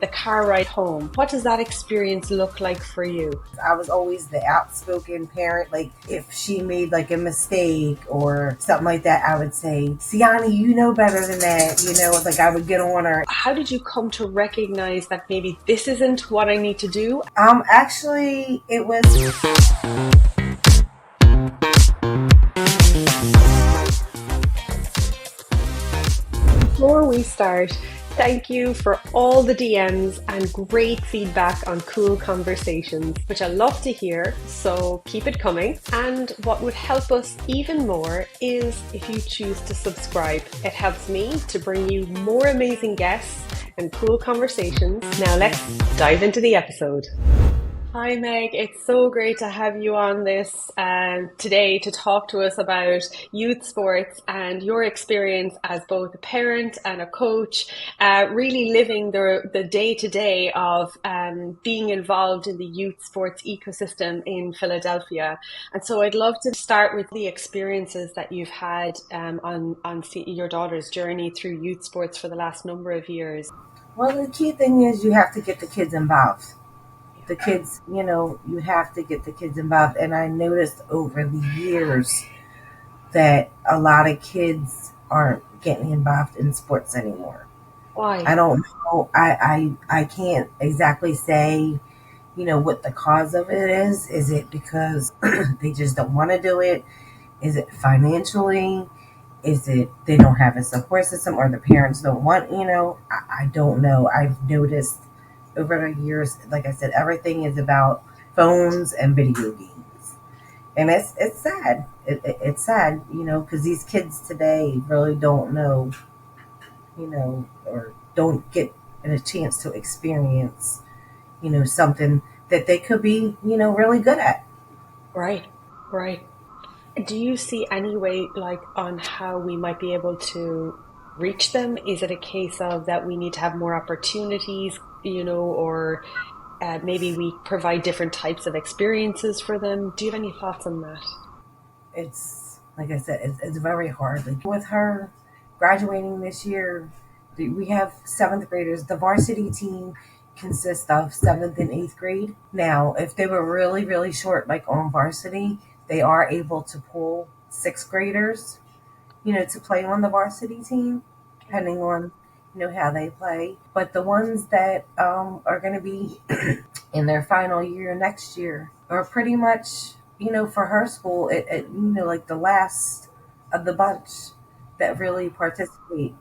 the car ride home. What does that experience look like for you? I was always the outspoken parent. Like if she made like a mistake or something like that, I would say, Siani, you know better than that. Like I would get on her. How did you come to recognize that maybe this isn't what I need to do? Actually, it was. Before we start, thank you for all the DMs and great feedback on Kuul Conversations, which I love to hear, so keep it coming. And what would help us even more is if you choose to subscribe. It helps me to bring you more amazing guests and cool conversations. Now let's dive into the episode. Hi Meg, it's so great to have you on this today to talk to us about youth sports and your experience as both a parent and a coach, really living the day-to-day of being involved in the youth sports ecosystem in Philadelphia. And so I'd love to start with the experiences that you've had on your daughter's journey through youth sports for the last number of years. Well, the key thing is you have to get the kids involved. The kids, you have to get the kids involved. And I noticed over the years that a lot of kids aren't getting involved in sports anymore. Why? I don't know. I can't exactly say, what the cause of it is. Is it because they just don't want to do it? Is it financially? Is it they don't have a support system or the parents don't want, I don't know. I've noticed over the years, like I said, everything is about phones and video games. And it's sad. It's sad, because these kids today really don't know, or don't get a chance to experience, something that they could be, really good at. Right. Do you see any way, on how we might be able to reach them? Is it a case of that we need to have more opportunities, or maybe we provide different types of experiences for them? Do you have any thoughts on that? It's, like I said, it's very hard. Like with her graduating this year, we have 7th graders. The varsity team consists of 7th and 8th grade. Now, if they were really, really short, like on varsity, they are able to pull 6th graders, to play on the varsity team, depending on, how they play. But the ones that are going to be in their final year next year are pretty much, for her school, like the last of the bunch that really participate.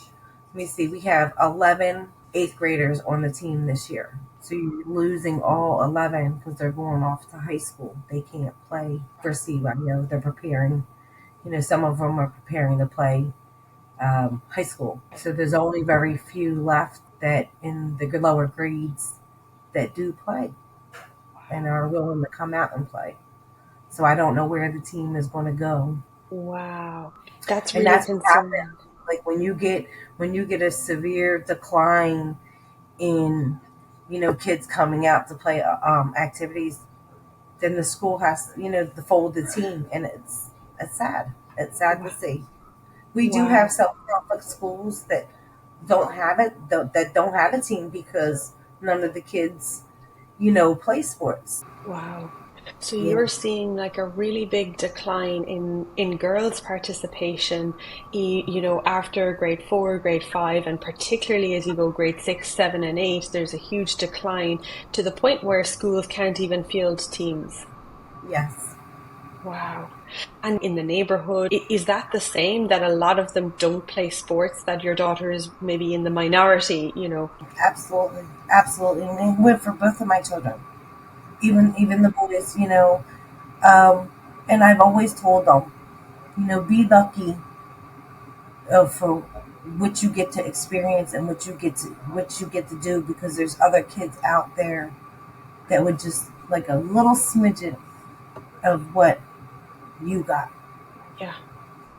Let me see, we have 11 8th graders on the team this year. So you're losing all 11 because they're going off to high school. They can't play for CY. They're preparing. Some of them are preparing to play high school. So there's only very few left that in the lower grades that do play and are willing to come out and play. So I don't know where the team is going to go. Wow, that's really concerning. Like when you get a severe decline in kids coming out to play activities, then the school has to fold the team, and it's sad. It's sad to see. We do have some public schools that don't have it, that don't have a team because none of the kids, play sports. Wow. So you're seeing like a really big decline in girls' participation, after grade 4, grade 5, and particularly as you go grade 6, 7, and 8, there's a huge decline to the point where schools can't even field teams. Yes. Wow. And in the neighborhood, is that the same, that a lot of them don't play sports, that your daughter is maybe in the minority, Absolutely. Absolutely. And it went for both of my children. Even the boys, and I've always told them, be lucky for what you get to experience and what you get to do, because there's other kids out there that would just like a little smidgen of what you got.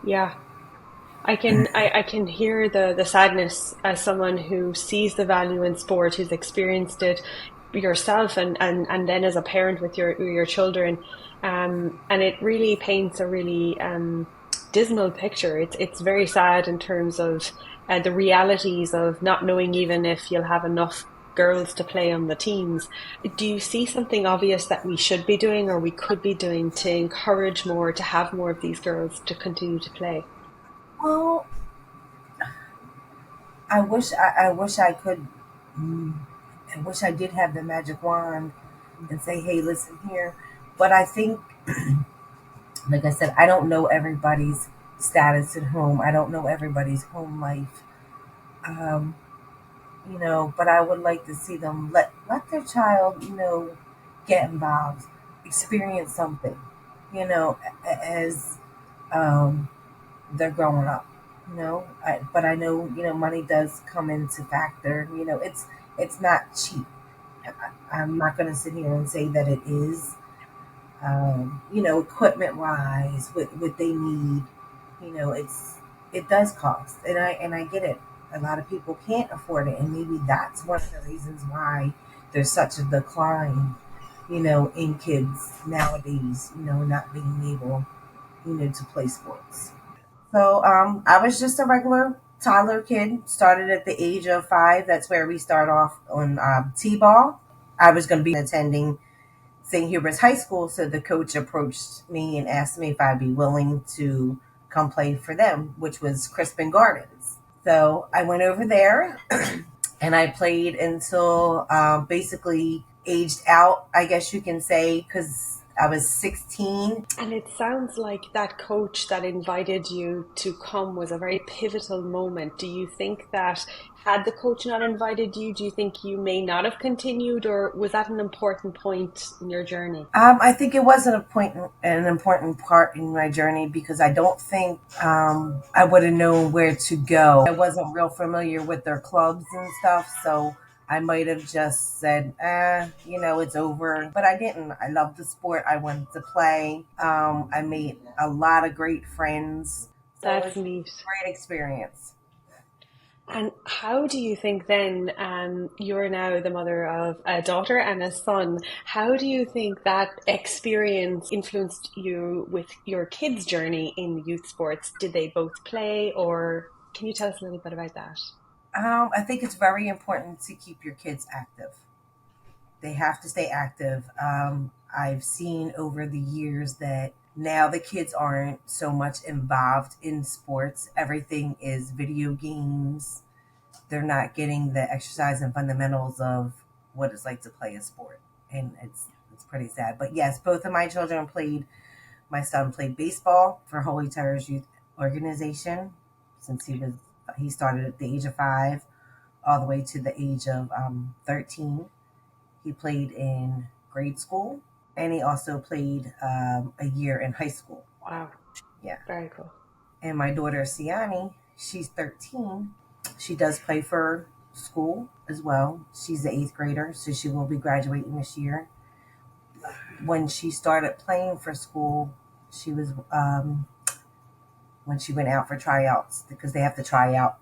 Yeah. I can hear the sadness as someone who sees the value in sport, who's experienced it yourself and then as a parent with your children, and it really paints a really dismal picture. It's very sad in terms of the realities of not knowing even if you'll have enough girls to play on the teams. Do you see something obvious that we should be doing or we could be doing to encourage more, to have more of these girls to continue to play? Well, I wish I could. mm, I wish I did have the magic wand and say, "Hey, listen here." But I think, like I said, I don't know everybody's status at home. I don't know everybody's home life. Um, but I would like to see them let their child, get involved, experience something, as um, they're growing up. But I know, money does come into factor. It's not cheap. I'm not going to sit here and say that it is. Equipment wise, what they need, it does cost, and I get it. A lot of people can't afford it, and maybe that's one of the reasons why there's such a decline, in kids nowadays, not being able, to play sports. So I was just a regular toddler kid. Started at the age of 5. That's where we start off on t-ball. I was going to be attending St. Hubert's High School, so the coach approached me and asked me if I'd be willing to come play for them, which was Crispin Gardens. So I went over there and I played until basically aged out, I guess you can say, because I was 16. And it sounds like that coach that invited you to come was a very pivotal moment. Do you think that had the coach not invited you, do you think you may not have continued, or was that an important point in your journey? I think it was an important part in my journey because I don't think I would have known where to go. I wasn't real familiar with their clubs and stuff, so I might have just said, it's over. But I didn't. I loved the sport. I wanted to play. I made a lot of great friends. So it That's was a neat. great experience. And how do you think then, you're now the mother of a daughter and a son, how do you think that experience influenced you with your kids' journey in youth sports? Did they both play, or can you tell us a little bit about that? I think it's very important to keep your kids active. They have to stay active. I've seen over the years that now the kids aren't so much involved in sports. Everything is video games. They're not getting the exercise and fundamentals of what it's like to play a sport, and it's pretty sad. But yes, both of my children played. My son played baseball for Holy Terror's Youth Organization since he started at the age of 5 all the way to the age of 13. He played in grade school, and he also played a year in high school. Wow, Yeah. very cool. And my daughter, Siani, she's 13. She does play for school as well. She's the 8th grader, so she will be graduating this year. When she started playing for school, she was when she went out for tryouts because they have to try out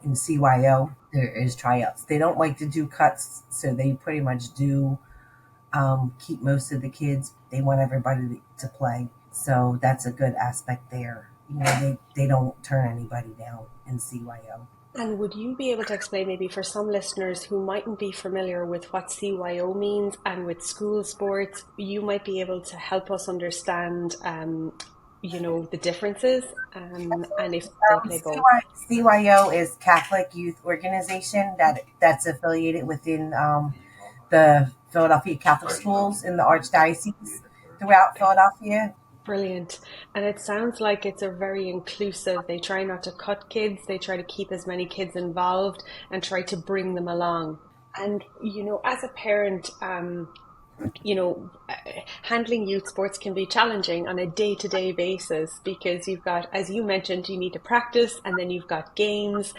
in CYO. There is tryouts. They don't like to do cuts, so they pretty much do keep most of the kids. They want everybody to play. So that's a good aspect there. They don't turn anybody down in CYO. And would you be able to explain, maybe for some listeners who mightn't be familiar with what CYO means and with school sports, you might be able to help us understand, the differences, and if they play both. CYO is Catholic Youth Organization that's affiliated within the Philadelphia Catholic schools in the Archdiocese throughout Philadelphia. Brilliant. And it sounds like it's a very inclusive. They try not to cut kids, they try to keep as many kids involved and try to bring them along. And, as a parent, handling youth sports can be challenging on a day-to-day basis because you've got, as you mentioned, you need to practice and then you've got games.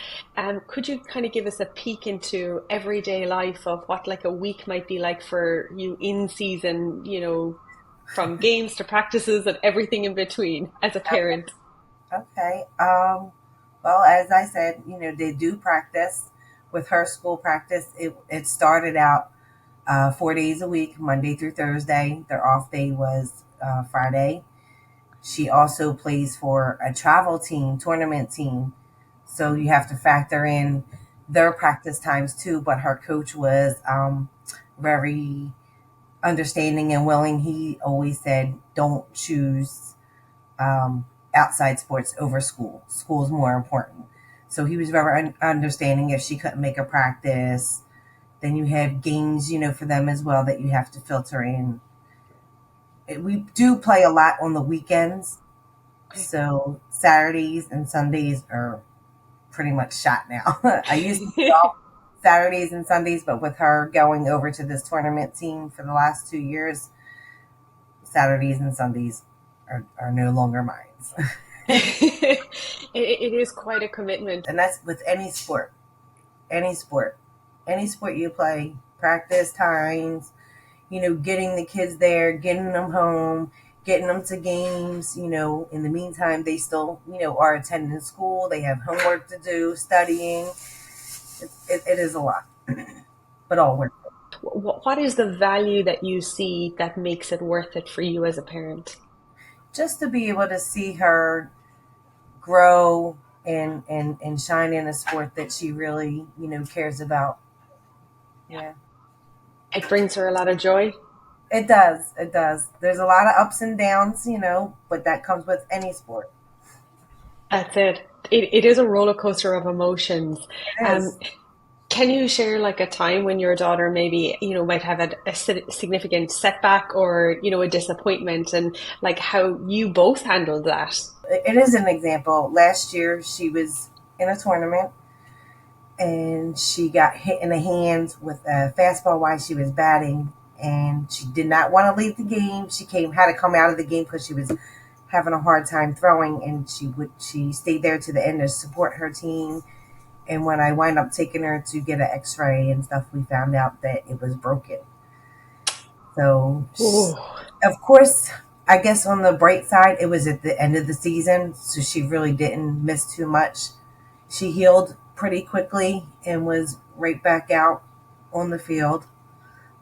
Could you kind of give us a peek into everyday life of what like a week might be like for you in season, from games to practices and everything in between as a parent? Okay. Well, as I said, they do practice. With her school practice, it started out 4 days a week, Monday through Thursday. Their off day was Friday. She also plays for a travel team, tournament team. So you have to factor in their practice times too. But her coach was very understanding and willing. He always said, "Don't choose um, outside sports over school. School's more important." So he was very understanding if she couldn't make a practice. Then you have games, for them as well that you have to filter in. We do play a lot on the weekends. Okay. So Saturdays and Sundays are pretty much shot now. I used to golf Saturdays and Sundays, but with her going over to this tournament team for the last 2 years, Saturdays and Sundays are no longer mine. It is quite a commitment. And that's with any sport, any sport, any sport you play, practice times, getting the kids there, getting them home, getting them to games. In the meantime, they still, are attending school. They have homework to do, studying. It is a lot, but all worth it. What is the value that you see that makes it worth it for you as a parent? Just to be able to see her grow and shine in a sport that she really, cares about. Yeah. It brings her a lot of joy. It does. It does. There's a lot of ups and downs, but that comes with any sport. That's it. It is a roller coaster of emotions. It Um, is. can you share like a time when your daughter maybe, might have had a significant setback or, a disappointment and like how you both handled that? It is an example. Last year, she was in a tournament and she got hit in the hands with a fastball while she was batting, and she did not want to leave the game. She had to come out of the game because she was having a hard time throwing, and she stayed there to the end to support her team. And when I wind up taking her to get an X-ray and stuff, we found out that it was broken. So, Ooh. of course, I guess on the bright side, it was at the end of the season, so she really didn't miss too much. She healed pretty quickly and was right back out on the field.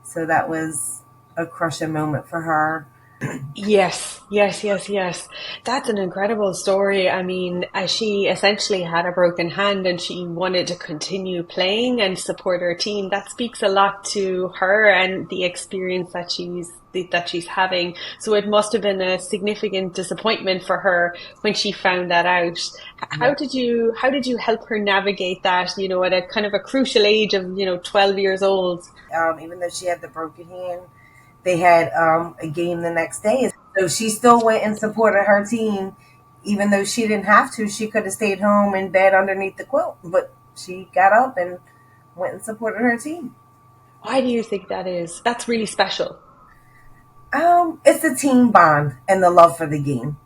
So that was a crushing moment for her. Yes, yes, yes, yes. That's an incredible story. I mean, she essentially had a broken hand and she wanted to continue playing and support her team. That speaks a lot to her and the experience that she's having. So it must have been a significant disappointment for her when she found that out. Yeah. How did you help her navigate that, at a kind of a crucial age of, 12 years old? Even though she had the broken hand, they had a game the next day. So she still went and supported her team, even though she didn't have to. She could have stayed home in bed underneath the quilt, but she got up and went and supported her team. Why do you think that is? That's really special. It's the team bond and the love for the game,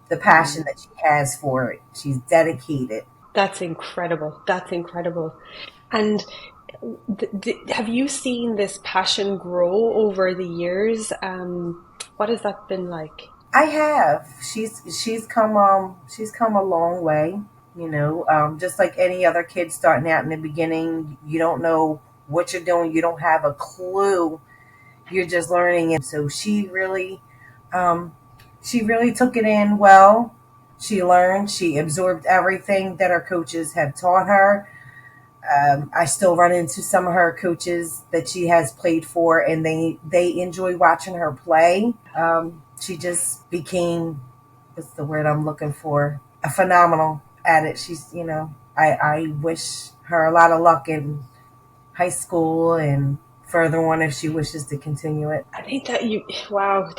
the passion that she has for it. She's dedicated. That's incredible. That's incredible. And have you seen this passion grow over the years? What has that been like? I have. She's come a long way. Just like any other kid starting out in the beginning, you don't know what you're doing. You don't have a clue. You're just learning, and so um, she really took it in well. She learned. She absorbed everything that her coaches have taught her. I still run into some of her coaches that she has played for, and they enjoy watching her play. She just became, what's the word I'm looking for? A phenomenal at it. I wish her a lot of luck in high school and further on if she wishes to continue it. I think that wow,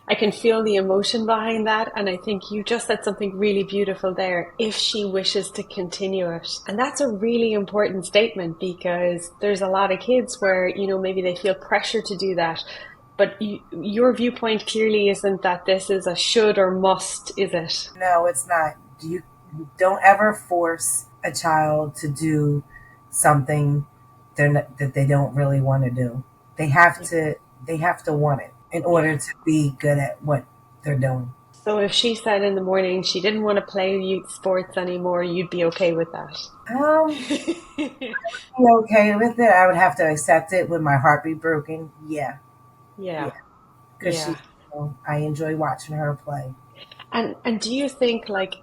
I can feel the emotion behind that. And I think you just said something really beautiful there. If she wishes to continue it. And that's a really important statement because there's a lot of kids where, maybe they feel pressure to do that. But your viewpoint clearly isn't that this is a should or must, is it? No, it's not. You don't ever force a child to do something that they don't really want to do. They have to they have to want it in order to be good at what they're doing. So if she said in the morning she didn't want to play youth sports anymore, you'd be okay with that. I'm okay with it. I would have to accept it with my heartbeat broken. Yeah, Yeah, yeah, because yeah. I enjoy watching her play. And do you think, like,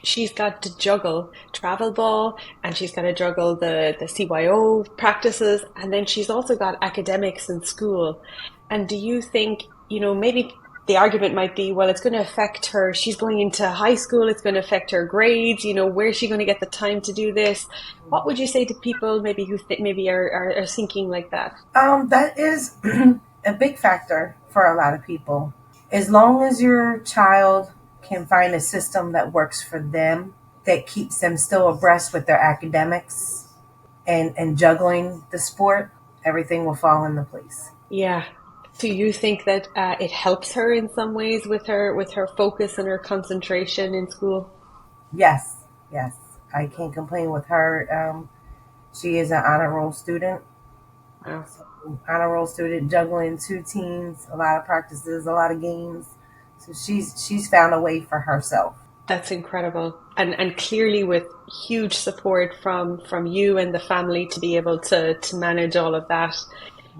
she's got to juggle travel ball, and she's got to juggle the CYO practices, and then she's also got academics in school. And do you think, maybe the argument might be, well, it's going to affect her. She's going into high school, it's going to affect her grades, where's she going to get the time to do this? What would you say to people maybe who maybe are thinking like that? That is a big factor for a lot of people. As long as your child can find a system that works for them, that keeps them still abreast with their academics and juggling the sport, everything will fall into place. Yeah. Do you think that it helps her in some ways with her focus and her concentration in school? Yes, yes. I can't complain with her. She is an honor roll student. Wow. So, honor roll student juggling two teams, a lot of practices, a lot of games. So she's found a way for herself. That's incredible. And clearly with huge support from you and the family to be able to manage all of that.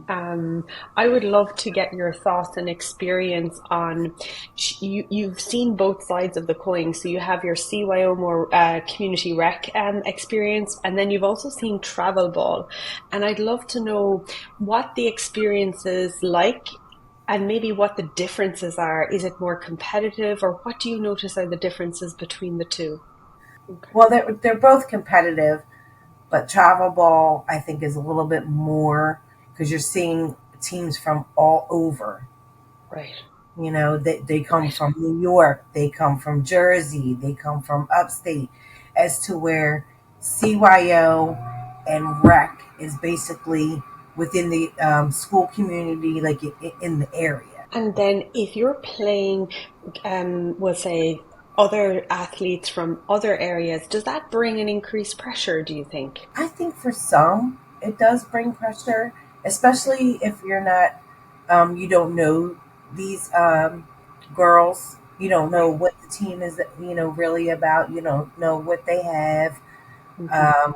I would love to get your thoughts and experience on you've seen both sides of the coin. So you have your CYO more community rec experience, and then you've also seen travel ball. And I'd love to know what the experience is like, and maybe what the differences are. Is it more competitive, or what do you notice are the differences between the two? Okay. Well, they're both competitive, but travel ball I think is a little bit more because you're seeing teams from all over. Right, They come right. from New York, they come from Jersey, they come from upstate, as to where CYO and rec is basically within the school community, like in the area. And then if you're playing, we'll say, other athletes from other areas, does that bring an increased pressure, do you think? I think for some, it does bring pressure, especially if you don't know these girls. You don't know Right. what the team is, really about. You don't know what they have. Hmm. Um,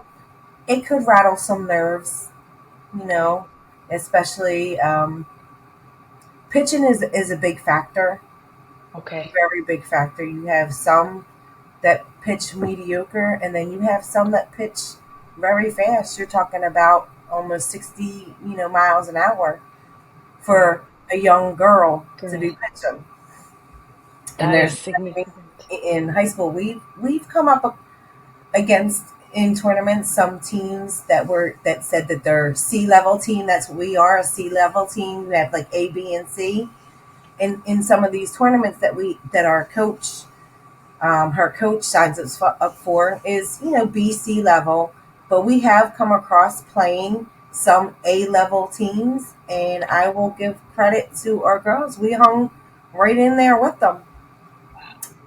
it could rattle some nerves, you Okay. know, especially pitching is a big factor, Okay. very big factor. You have some that pitch mediocre, and then you have some that pitch very fast. You're talking about almost 60, miles an hour Wow. for a young girl to be Girl, pitching. And that is there's significant. in high school we've come up against in tournaments some teams that said that they're C level team. That's what we are, a C level team. We have like A, B, and C. And in some of these tournaments that our coach her coach signs us up for is BC level, but we have come across playing some A level teams, and I will give credit to our girls. We hung right in there with them.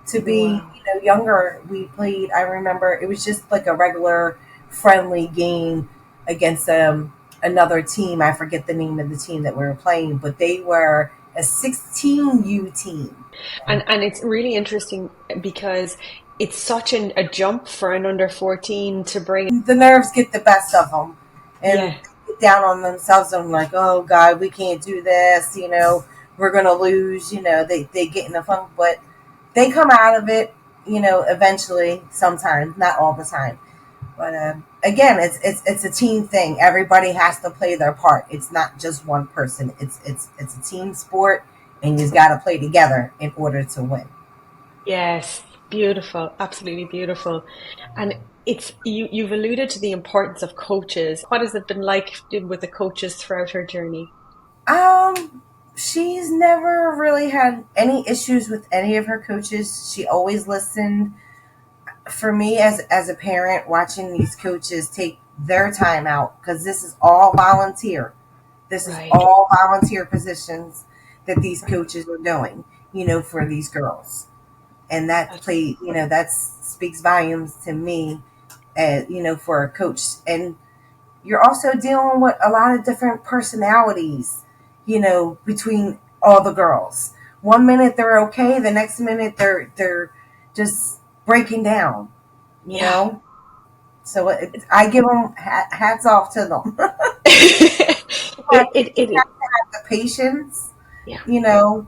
To be Wow. younger, we played. I remember it was just like a regular friendly game against another team. I forget the name of the team that we were playing, but they were a 16U team. And it's really interesting because it's such a jump for an under 14 to bring. The nerves get the best of them, and Yeah. they get down on themselves. And like, oh God, we can't do this. We're gonna lose. They get in a funk, but they come out of it. Eventually, sometimes, not all the time. But again, it's a team thing. Everybody has to play their part. It's not just one person. It's a team sport, and you've got to play together in order to win. Yes, beautiful, absolutely beautiful. And you've alluded to the importance of coaches. What has it been like with the coaches throughout her journey? Um, she's never really had any issues with any of her coaches. She always listened. For me, as a parent, watching these coaches take their time out because this is all volunteer. This is Right, all volunteer positions that these right. coaches are doing. For these girls, and that That's play. That speaks volumes to me. For a coach, and you're also dealing with a lot of different personalities, between all the girls. One minute they're okay, the next minute they're just breaking down, you yeah. know. So I give them hats off to them. It, You it, have it, the patience, yeah. you know,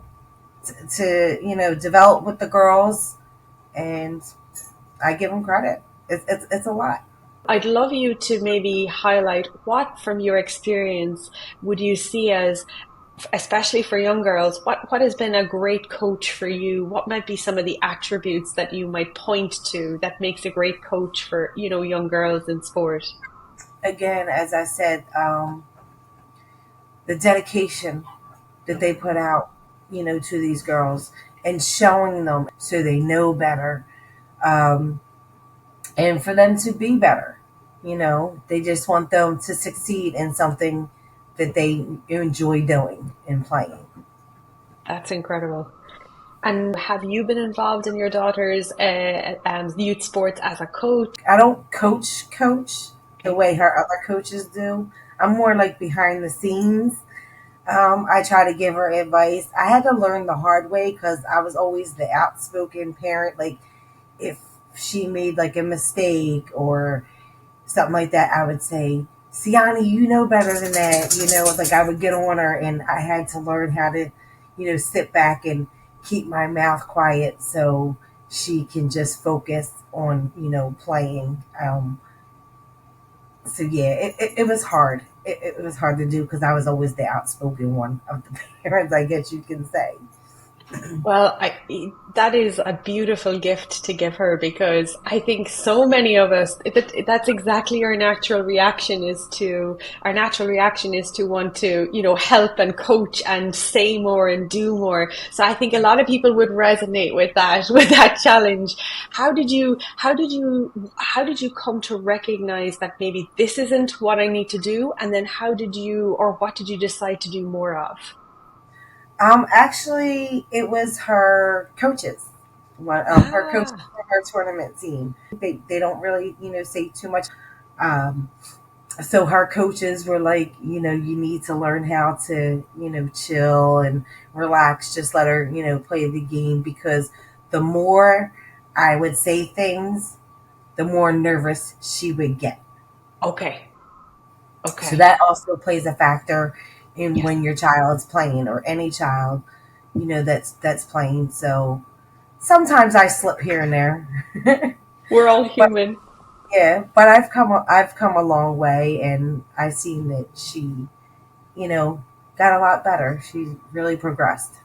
to develop with the girls, and I give them credit. It's a lot. I'd love you to maybe highlight what, from your experience, would you see as, especially for young girls, what has been a great coach for you? What might be some of the attributes that you might point to that makes a great coach for, young girls in sport? Again, as I said, the dedication that they put out, to these girls, and showing them so they know better, um, and for them to be better. They just want them to succeed in something that they enjoy doing and playing. That's incredible. And have you been involved in your daughter's youth sports as a coach? I don't coach the Okay. way her other coaches do. I'm more like behind the scenes. I try to give her advice. I had to learn the hard way because I was always the outspoken parent. Like, if she made like a mistake or something like that, I would say, Siani, you know better than that. Like, I would get on her, and I had to learn how to, sit back and keep my mouth quiet so she can just focus on, playing. So yeah, it was hard. It was hard to do because I was always the outspoken one of the parents, I guess you can say. Well, that is a beautiful gift to give her because I think so many of us, that's exactly our natural reaction is to want to, help and coach and say more and do more. So I think a lot of people would resonate with that, with that challenge. How did you come to recognize that maybe this isn't what I need to do? And then what did you decide to do more of? Actually, it was her coaches. Her coaches Ah, for her tournament team. They don't really, say too much. Um, so her coaches were like, you need to learn how to, chill and relax. Just let her, play the game, because the more I would say things, the more nervous she would get. okay. So Okay. that also plays a factor in Yes. when your child's playing, or any child, that's playing. So sometimes I slip here and there. We're all But human. yeah, but I've come a long way, and I've seen that she, you know, got a lot better. She really progressed.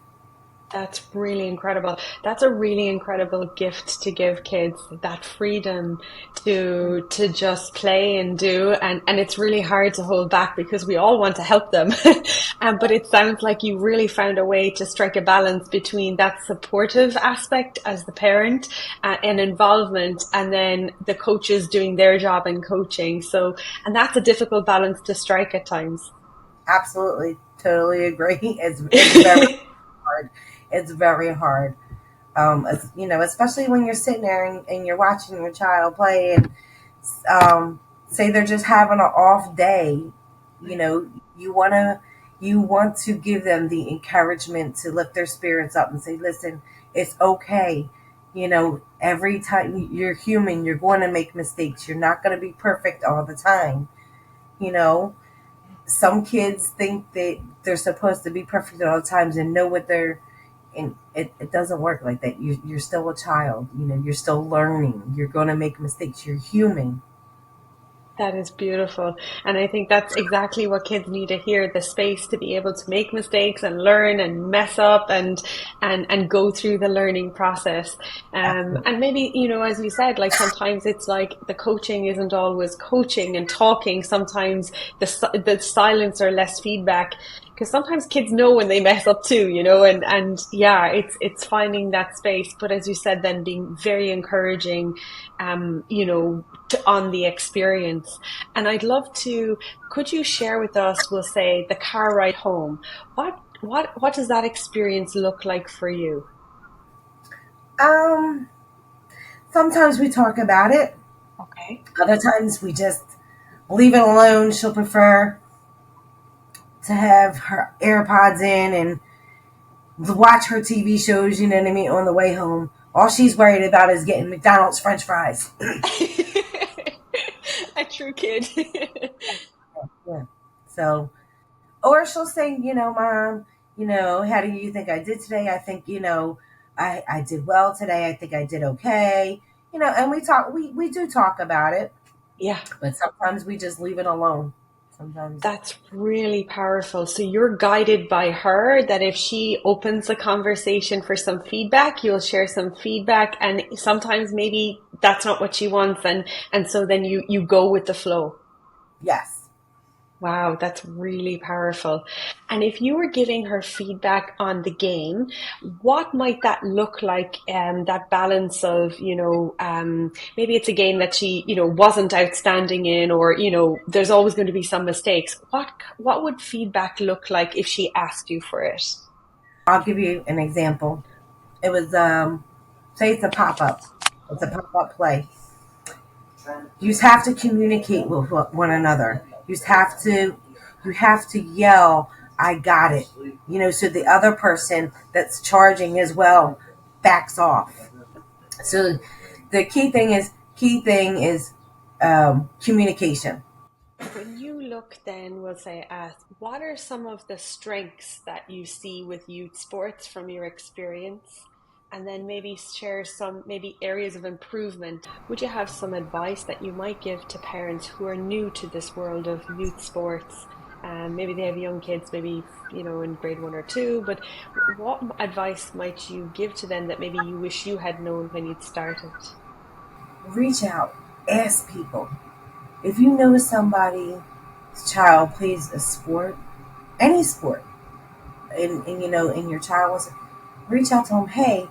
That's really incredible. That's a really incredible gift to give kids, that freedom to just play and do. And it's really hard to hold back because we all want to help them. But it sounds like you really found a way to strike a balance between that supportive aspect as the parent and involvement, and then the coaches doing their job in coaching. So, and that's a difficult balance to strike at times. Absolutely, totally agree. It's very hard. It's very hard. Especially when you're sitting there, and you're watching your child play, and um, say they're just having an off day. you know you want to you want to give them the encouragement to lift their spirits up and say, listen, it's okay. Every time, you're human, you're going to make mistakes, you're not going to be perfect all the time. you know some kids think that they're supposed to be perfect at all times and know what they're and it doesn't work like that. You're still a child. You're still learning, you're going to make mistakes, you're human. That is beautiful. And I think that's exactly what kids need to hear, the space to be able to make mistakes and learn and mess up and go through the learning process. Absolutely. And maybe, as you said, like sometimes it's like the coaching isn't always coaching and talking. Sometimes the silence or less feedback, because sometimes kids know when they mess up too, and yeah, it's finding that space. But as you said, then being very encouraging, on the experience. And I'd love to, could you share with us, we'll say, the car ride home? What does that experience look like for you? um Sometimes we talk about it, Okay. other times we just leave it alone. She'll prefer to have her AirPods in and watch her TV shows, you know what I mean, on the way home. All she's worried about is getting McDonald's French fries. A true kid. Yeah. So, or she'll say, Mom, How do you think I did today? I think, I did well today. I think I did okay. And we do talk about it, Yeah. but sometimes we just leave it alone. Sometimes. That's really powerful. So you're guided by her that if she opens the conversation for some feedback, you'll share some feedback, and sometimes maybe that's not what she wants, and so then you go with the flow. Yes. Wow, that's really powerful. And if you were giving her feedback on the game, what might that look like? That balance of, maybe it's a game that she, wasn't outstanding in, or, there's always going to be some mistakes. What would feedback look like if she asked you for it? I'll give you an example. It was, say it's a pop up. It's a pop up play. You have to communicate with one another. You have to yell, "I got it!" So the other person that's charging as well backs off. So the key thing is communication. When you look then, we'll say, at what are some of the strengths that you see with youth sports from your experience? And then maybe share some maybe areas of improvement. Would you have some advice that you might give to parents who are new to this world of youth sports? Maybe they have young kids, maybe in grade one or two. But what advice might you give to them that maybe you wish you had known when you'd started? Reach out, ask people. If you know somebody's child plays a sport, any sport, and your child was, reach out to them. Hey,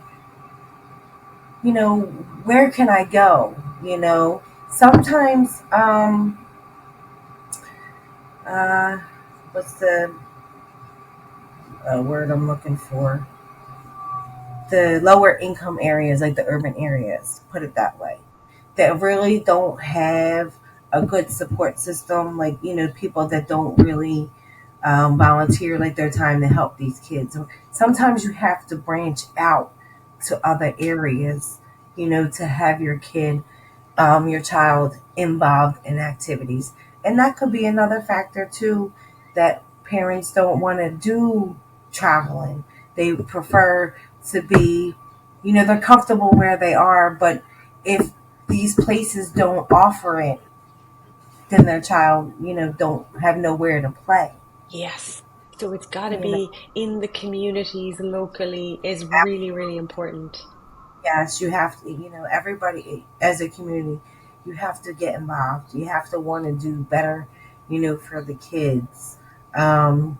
where can I go? Sometimes, uh, what's the word I'm looking for? The lower income areas, like the urban areas, put it that way, that really don't have a good support system, like, people that don't really volunteer like their time to help these kids. Sometimes you have to branch out to other areas, to have your child involved in activities. And that could be another factor too, that parents don't want to do traveling. They prefer to be, they're comfortable where they are, but if these places don't offer it, then their child, don't have nowhere to play. Yes. So it's got to You know, be in the communities locally is really, really important. yes, you have to, everybody as a community, you have to get involved. You have to want to do better, for the kids. Um,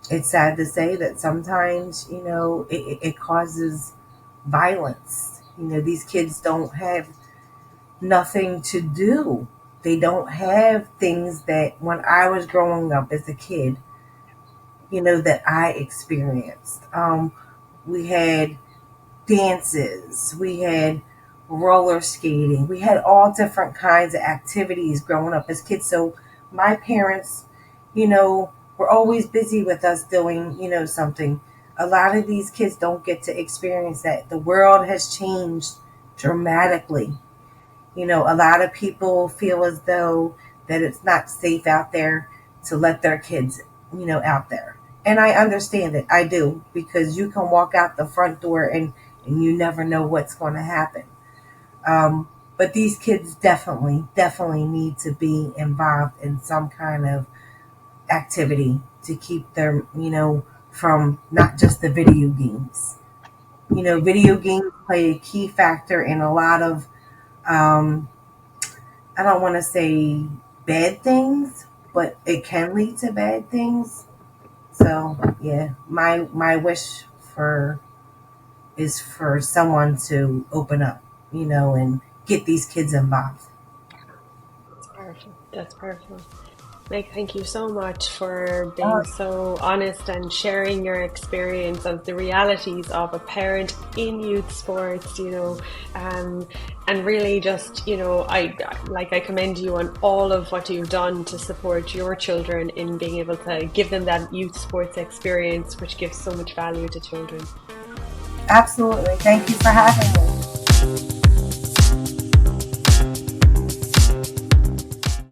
it's sad to say that sometimes, it causes violence. These kids don't have nothing to do. They don't have things that when I was growing up as a kid, that I experienced. We had dances, we had roller skating, we had all different kinds of activities growing up as kids. So my parents, were always busy with us doing, something. A lot of these kids don't get to experience that. The world has changed dramatically. A lot of people feel as though that it's not safe out there to let their kids, out there. And I understand it. I do, because you can walk out the front door and you never know what's going to happen. But these kids definitely, definitely need to be involved in some kind of activity to keep them, from not just the video games. Video games play a key factor in a lot of, um, I don't want to say bad things, but it can lead to bad things. So yeah, my wish for is for someone to open up, and get these kids involved. That's powerful. That's powerful. Meg, thank you so much for Uh, being so honest and sharing your experience of the realities of a parent in youth sports, and really just, I commend you on all of what you've done to support your children in being able to give them that youth sports experience, which gives so much value to children. Absolutely. Thank you for having me.